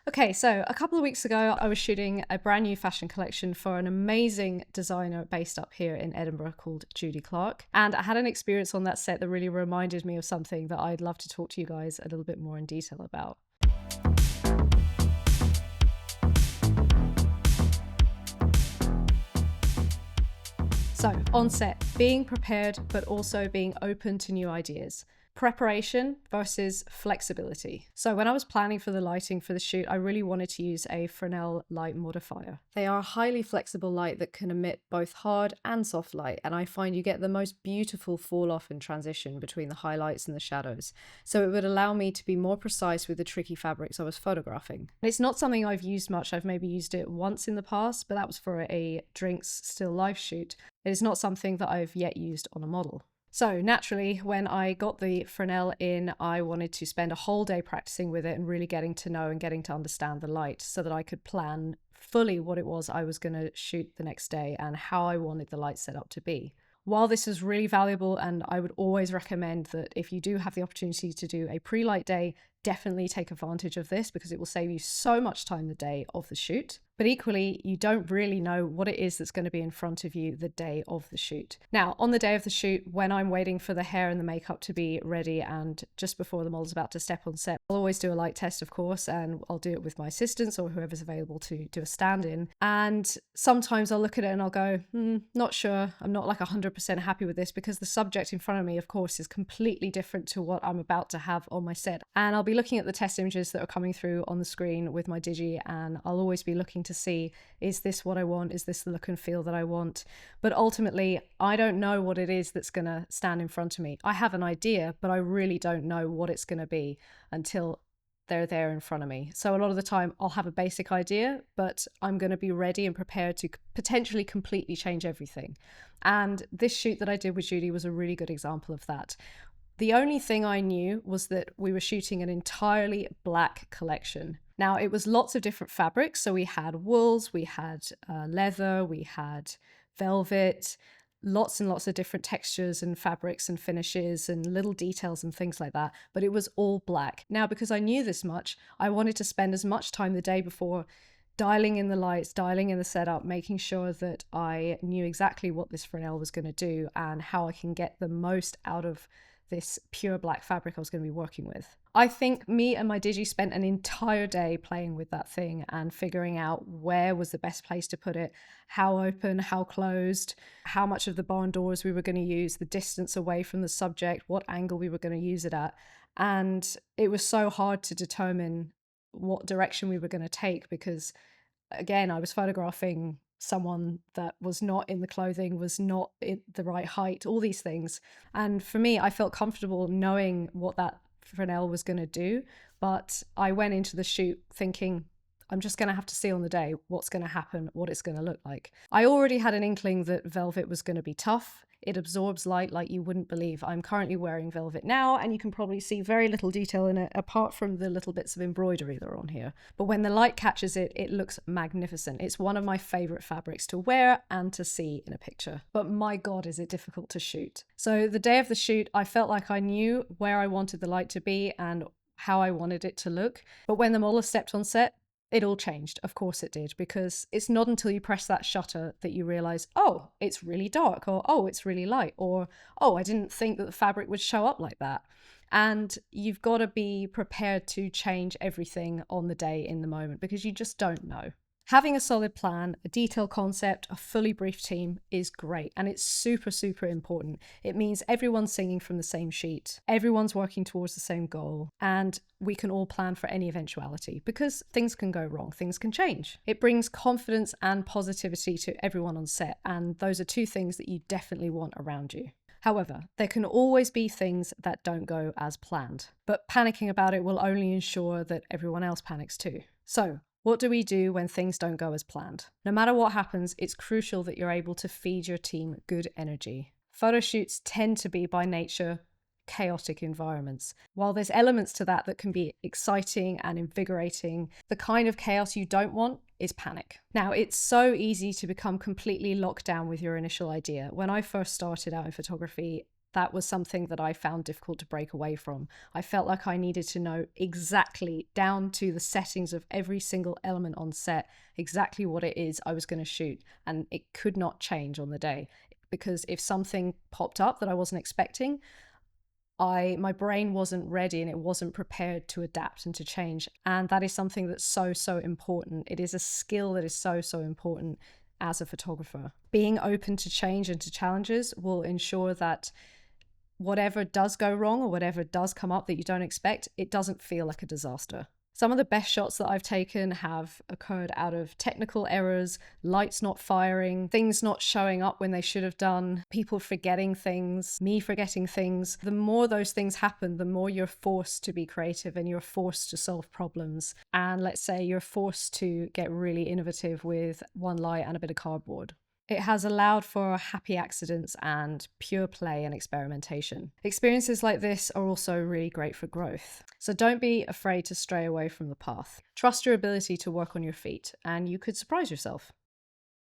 Okay, so a couple of weeks ago, I was shooting a brand new fashion collection for an amazing designer based up here in Edinburgh called Judy Clark. And I had an experience on that set that really reminded me of something that I'd love to talk to you guys a little bit more in detail about. So, on set, being prepared, but also being open to new ideas. Preparation versus flexibility. So when I was planning for the lighting for the shoot, I really wanted to use a Fresnel light modifier. They are a highly flexible light that can emit both hard and soft light, and I find you get the most beautiful fall off and transition between the highlights and the shadows. So it would allow me to be more precise with the tricky fabrics I was photographing. It's not something I've used much. I've maybe used it once in the past, but that was for a drinks still life shoot. It is not something that I've yet used on a model. So naturally, when I got the Fresnel in, I wanted to spend a whole day practicing with it and really getting to know and getting to understand the light so that I could plan fully what it was I was going to shoot the next day and how I wanted the light setup to be. While this is really valuable, and I would always recommend that if you do have the opportunity to do a pre-light day, definitely take advantage of this because it will save you so much time the day of the shoot. But equally, you don't really know what it is that's going to be in front of you the day of the shoot. Now, on the day of the shoot, when I'm waiting for the hair and the makeup to be ready and just before the model's about to step on set, I'll always do a light test, of course, and I'll do it with my assistants or whoever's available to do a stand-in. And sometimes I'll look at it and I'll go, not sure. I'm not like 100% happy with this because the subject in front of me, of course, is completely different to what I'm about to have on my set. And I'll be looking at the test images that are coming through on the screen with my Digi, and I'll always be looking to see, is this what I want? Is this the look and feel that I want? But ultimately, I don't know what it is that's going to stand in front of me. I have an idea, but I really don't know what it's going to be until they're there in front of me. So a lot of the time I'll have a basic idea, but I'm going to be ready and prepared to potentially completely change everything. And this shoot that I did with Judy was a really good example of that. The only thing I knew was that we were shooting an entirely black collection. Now, it was lots of different fabrics. So we had wools, we had leather, we had velvet, lots and lots of different textures and fabrics and finishes and little details and things like that. But it was all black. Now, because I knew this much, I wanted to spend as much time the day before dialing in the lights, dialing in the setup, making sure that I knew exactly what this Fresnel was going to do and how I can get the most out of this pure black fabric I was going to be working with. I think me and my Digi spent an entire day playing with that thing and figuring out where was the best place to put it, how open, how closed, how much of the barn doors we were going to use, the distance away from the subject, what angle we were going to use it at. And it was so hard to determine what direction we were going to take because, again, I was photographing someone that was not in the clothing, was not in the right height, all these things. And for me, I felt comfortable knowing what that Fresnel was going to do, but I went into the shoot thinking, I'm just going to have to see on the day what's going to happen, what it's going to look like. I already had an inkling that velvet was going to be tough. It absorbs light like you wouldn't believe. I'm currently wearing velvet now, and you can probably see very little detail in it, apart from the little bits of embroidery that are on here. But when the light catches it, it looks magnificent. It's one of my favorite fabrics to wear and to see in a picture. But my God, is it difficult to shoot. So the day of the shoot, I felt like I knew where I wanted the light to be and how I wanted it to look. But when the model stepped on set, it all changed. Of course it did, because it's not until you press that shutter that you realize, oh, it's really dark, or oh, it's really light, or oh, I didn't think that the fabric would show up like that. And you've got to be prepared to change everything on the day in the moment because you just don't know. Having a solid plan, a detailed concept, a fully briefed team is great, and it's super, super important. It means everyone's singing from the same sheet, everyone's working towards the same goal, and we can all plan for any eventuality because things can go wrong, things can change. It brings confidence and positivity to everyone on set, and those are two things that you definitely want around you. However, there can always be things that don't go as planned, but panicking about it will only ensure that everyone else panics too. So, what do we do when things don't go as planned? No matter what happens, it's crucial that you're able to feed your team good energy. Photo shoots tend to be, by nature, chaotic environments. While there's elements to that that can be exciting and invigorating, the kind of chaos you don't want is panic. Now, it's so easy to become completely locked down with your initial idea. When I first started out in photography, That was something that I found difficult to break away from. I felt like I needed to know exactly, down to the settings of every single element on set, exactly what it is I was going to shoot. And it could not change on the day, because if something popped up that I wasn't expecting, my brain wasn't ready and it wasn't prepared to adapt and to change. And that is something that's so important. It is a skill that is so important as a photographer. Being open to change and to challenges will ensure that whatever does go wrong or whatever does come up that you don't expect, it doesn't feel like a disaster. Some of the best shots that I've taken have occurred out of technical errors, lights not firing, things not showing up when they should have done, people forgetting things, me forgetting things. The more those things happen, the more you're forced to be creative and you're forced to solve problems. And let's say you're forced to get really innovative with one light and a bit of cardboard. It has allowed for happy accidents and pure play and experimentation. Experiences like this are also really great for growth. So don't be afraid to stray away from the path. Trust your ability to work on your feet, and you could surprise yourself.